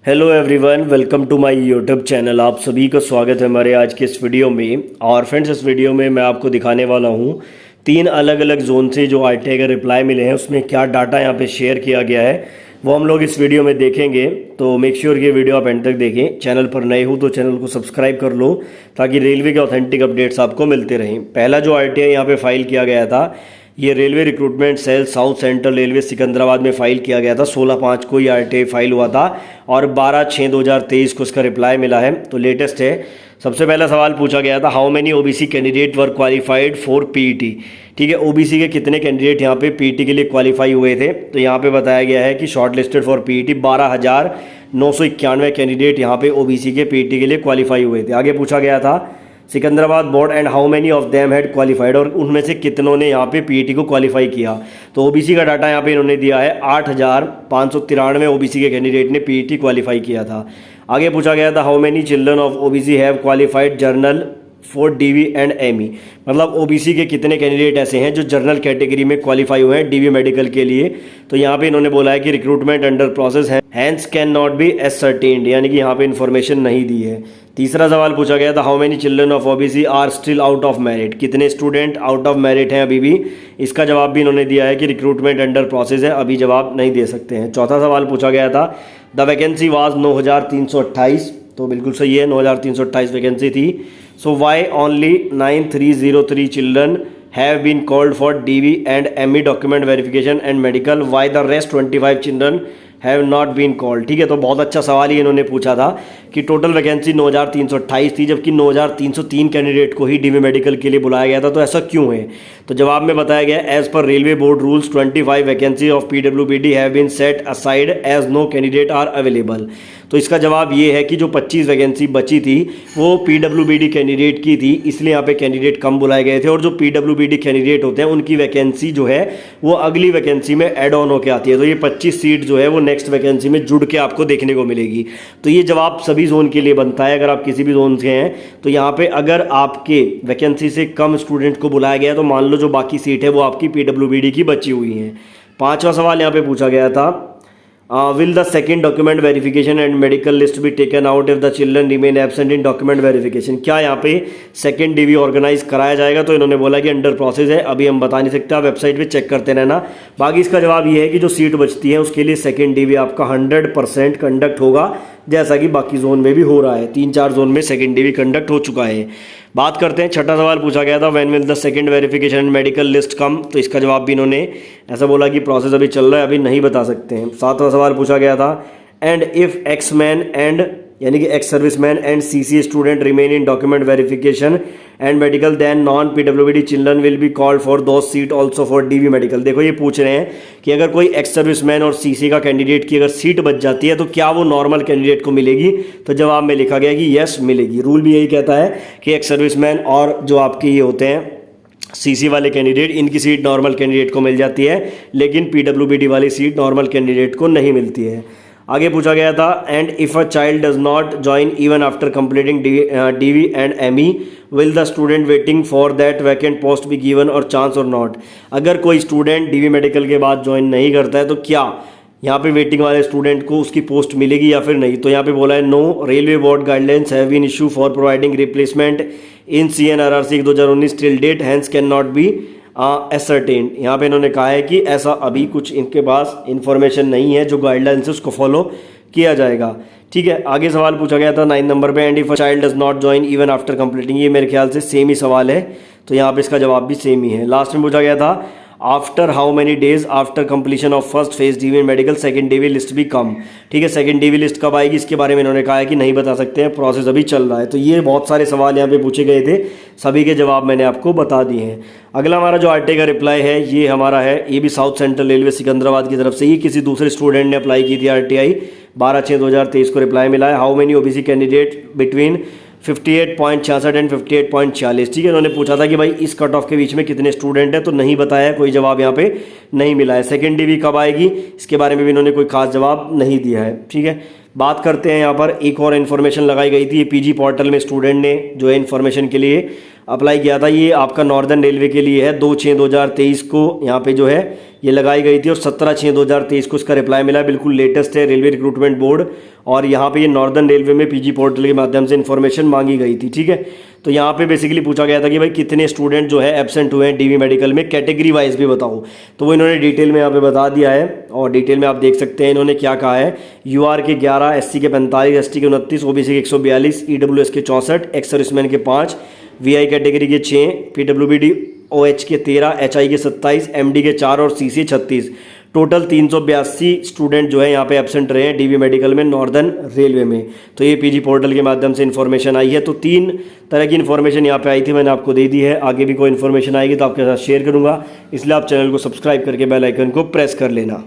Hello everyone, welcome to my YouTube channel. आप सभी का स्वागत है हमारे आज के इस वीडियो में। और फ्रेंड्स, इस वीडियो में मैं आपको दिखाने वाला हूँ 3 अलग अलग जोन से जो आरटीआई के रिप्लाई मिले हैं, उसमें क्या डाटा यहाँ पे शेयर किया गया है वो हम लोग इस वीडियो में देखेंगे। तो मेक श्योर ये वीडियो आप एंड तक देखें। चैनल पर नए हो तो चैनल को सब्सक्राइब कर लो ताकि रेलवे के ऑथेंटिक अपडेट्स आपको मिलते रहें। पहला जो आरटीआई यहाँ पे फाइल किया गया था, ये railway recruitment cell south central railway Secunderabad में फाइल किया गया था। 16/5 को ये आरटीआई फाइल हुआ था और 12/6/2023 को इसका रिप्लाई मिला है। तो लेटेस्ट है। सबसे पहला सवाल पूछा गया था, how many OBC candidate were qualified for PET. ठीक है, ओबीसी के कितने कैंडिडेट यहाँ पे पीईटी के लिए क्वालिफाई हुए थे। तो यहाँ पे बताया गया है कि short listed for PET 12,991 candidate यहाँ पे ओबीसी के पीईटी के लिए क्वालिफाई हुए थे। आगे पूछा गया था Secunderabad board and how many of them had qualified, और उनमें से कितनों ने यहाँ पे पीईटी को क्वालिफाई किया। तो ओबीसी का डाटा यहाँ पे इन्होंने दिया है, 8,593 ओबीसी के कैंडिडेट ने पीईटी क्वालिफाई किया था। आगे पूछा गया था, how many children of OBC have qualified general for DV and ME, मतलब ओबीसी के कितने कैंडिडेट ऐसे हैं जो जर्नल कैटेगरी में क्वालिफाई हुए हैं डीवी मेडिकल के लिए। तो यहाँ पे इन्होंने बोला है कि रिक्रूटमेंट अंडर प्रोसेस है, हैंस कैन नॉट बी एसर्टेन्ड, यानी कि यहाँ पे इन्फॉर्मेशन नहीं दी है। तीसरा सवाल पूछा गया था, how many children of OBC are still out of merit, कितने स्टूडेंट आउट ऑफ मेरिट हैं अभी भी। इसका जवाब भी इन्होंने दिया है कि रिक्रूटमेंट अंडर प्रोसेस है, अभी जवाब नहीं दे सकते हैं। चौथा सवाल पूछा गया था, द वैकेंसी वाज 9,328, तो बिल्कुल सही है, 9,328 वैकेंसी थी। So why only 9,303 children have been called for DV and ME document verification and medical, why the rest 25 children have not been called। ठीक है, तो बहुत अच्छा सवाल ही इन्होंने पूछा था कि टोटल वैकेंसी 9,328 थी, जबकि 9,303 कैंडिडेट को ही डीवी मेडिकल के लिए बुलाया गया था। तो ऐसा क्यों है। तो जवाब में बताया गया, as per railway board rules 25 vacancy of PWBD have been set aside as no candidate are available. तो इसका जवाब ये है कि जो 25 वैकेंसी बची थी वो पीडब्ल्यूबीडी कैंडिडेट की थी, इसलिए यहाँ पे कैंडिडेट कम बुलाए गए थे। और जो पीडब्ल्यूबीडी कैंडिडेट होते हैं उनकी वैकेंसी जो है वो अगली वैकेंसी में एड ऑन होकर आती है। तो ये 25 सीट जो है वो नेक्स्ट वैकेंसी में जुड़ के आपको देखने को मिलेगी। तो ये जवाब सभी जोन के लिए बनता है। अगर आप किसी भी जोन से हैं तो यहाँ पे अगर आपके वैकेंसी से कम स्टूडेंट को बुलाया गया तो मान लो जो बाकी सीट है वो आपकी पीडब्ल्यूबीडी की बची हुई है। पांचवा सवाल यहाँ पे पूछा गया था, will the second document verification and medical list be taken out if the children remain absent in document verification। क्या यहाँ पे सेकेंड डीवी ऑर्गेनाइज कराया जाएगा। तो इन्होंने बोला कि अंडर प्रोसेस है, अभी हम बता नहीं सकते, आप वेबसाइट पे चेक करते रहना। बाकी इसका जवाब ये है कि जो सीट बचती है उसके लिए सेकेंड डीवी आपका 100% कंडक्ट होगा, जैसा कि बाकी जोन में भी हो रहा है। 3-4 जोन में सेकेंड डीवी कंडक्ट हो चुका है। बात करते हैं, छठा सवाल पूछा गया था, when will the second verification and medical list come. तो इसका जवाब भी इन्होंने ऐसा बोला कि प्रोसेस अभी चल रहा है, अभी नहीं बता सकते हैं। सातवां सवाल पूछा गया था, and if ex man and यानी कि ex serviceman and CC student remain in document verification and medical then non PWBD children will be called for those seat also for DV medical. देखो, ये पूछ रहे हैं कि अगर कोई एक्स सर्विसमैन और सीसी का कैंडिडेट की अगर सीट बच जाती है तो क्या वो नॉर्मल कैंडिडेट को मिलेगी। तो जवाब में लिखा गया कि यस मिलेगी। रूल भी यही कहता है कि एक्स सर्विसमैन और जो आपके ये होते हैं सीसी वाले कैंडिडेट, इनकी सीट नॉर्मल कैंडिडेट को मिल जाती है, लेकिन पीडब्ल्यूबीडी वाली सीट नॉर्मल कैंडिडेट को नहीं मिलती है। आगे पूछा गया था, and if a child does not join even after completing DV and ME will the student waiting for that vacant post be given और चांस और नॉट। अगर कोई स्टूडेंट डीवी मेडिकल के बाद ज्वाइन नहीं करता है तो क्या यहाँ पे वेटिंग वाले स्टूडेंट को उसकी पोस्ट मिलेगी या फिर नहीं। तो यहाँ पे बोला है, no railway board guidelines have been issue for providing replacement in CNRRC 2019 till date, hence can not be ascertained. यहाँ पे इन्होंने कहा है कि ऐसा अभी कुछ इनके पास इंफॉर्मेशन नहीं है, जो गाइडलाइंस है उसको फॉलो किया जाएगा। ठीक है, आगे सवाल पूछा गया था 9 नंबर पे, and if a child does not join even after completing. ये मेरे ख्याल से सेम ही सवाल है, तो यहाँ पे इसका जवाब भी सेम ही है। लास्ट में पूछा गया था, after how many days after completion of first phase DV medical second DV list भी कम। ठीक है, सेकंड डीवी लिस्ट कब आएगी इसके बारे में इन्होंने कहा है कि नहीं बता सकते हैं, प्रोसेस अभी चल रहा है। तो ये बहुत सारे सवाल यहाँ पे पूछे गए थे, सभी के जवाब मैंने आपको बता दिए हैं। अगला हमारा जो आरटीआई का रिप्लाई है ये हमारा है, ये भी साउथ सेंट्रल रेलवे सिकंदराबाद की तरफ से, ये किसी दूसरे स्टूडेंट ने अप्लाई की थी आरटीआई, 12/6/2023 को रिप्लाई मिला है। How many OBC candidate between 58.66 and 58.46। ठीक है, उन्होंने पूछा था कि भाई इस कट ऑफ के बीच में कितने स्टूडेंट हैं, तो नहीं बताया, कोई जवाब यहाँ पे नहीं मिला है। सेकेंड डीवी कब आएगी इसके बारे में भी इन्होंने कोई खास जवाब नहीं दिया है। ठीक है, बात करते हैं यहाँ पर एक और इन्फॉर्मेशन लगाई गई थी, ये पीजी पोर्टल में स्टूडेंट ने जो है इन्फॉर्मेशन के लिए अप्लाई किया था। ये आपका नॉर्दर्न रेलवे के लिए है। 2/6/2023 को यहाँ पे जो है ये लगाई गई थी और 17/6/2023 को इसका रिप्लाई मिला। बिल्कुल लेटेस्ट है, रेलवे रिक्रूटमेंट बोर्ड। और यहाँ पे ये नॉर्दर्न रेलवे में पीजी पोर्टल के माध्यम से इन्फॉर्मेशन मांगी गई थी। ठीक है, तो यहाँ पे बेसिकली पूछा गया था कि भाई कितने स्टूडेंट जो है एब्सेंट हुए हैं डीवी मेडिकल में, कैटेगरी वाइज भी बताओ। तो वो इन्होंने डिटेल में यहाँ पे बता दिया है और डिटेल में आप देख सकते हैं इन्होंने क्या कहा है। यूआर के 11, एससी के 45, एसटी के 29, ओबीसी के 142, ईडब्ल्यूएस के 64, एक्स सर्विसमैन के 5, वीआई कैटेगरी के 6, पीडब्ल्यूबीडी ओएच के 13, एचआई के 27, एमडी के 4 और सीसी 36। टोटल 382 स्टूडेंट जो है यहाँ पे एब्सेंट रहे हैं डीवी मेडिकल में नॉर्दर्न रेलवे में। तो ये पीजी पोर्टल के माध्यम से इन्फॉर्मेशन आई है। तो 3 तरह की इन्फॉर्मेशन यहाँ पे आई थी, मैंने आपको दे दी है। आगे भी कोई इन्फॉर्मेशन आएगी तो आपके साथ शेयर करूँगा, इसलिए आप चैनल को सब्सक्राइब करके बेल आइकन को प्रेस कर लेना।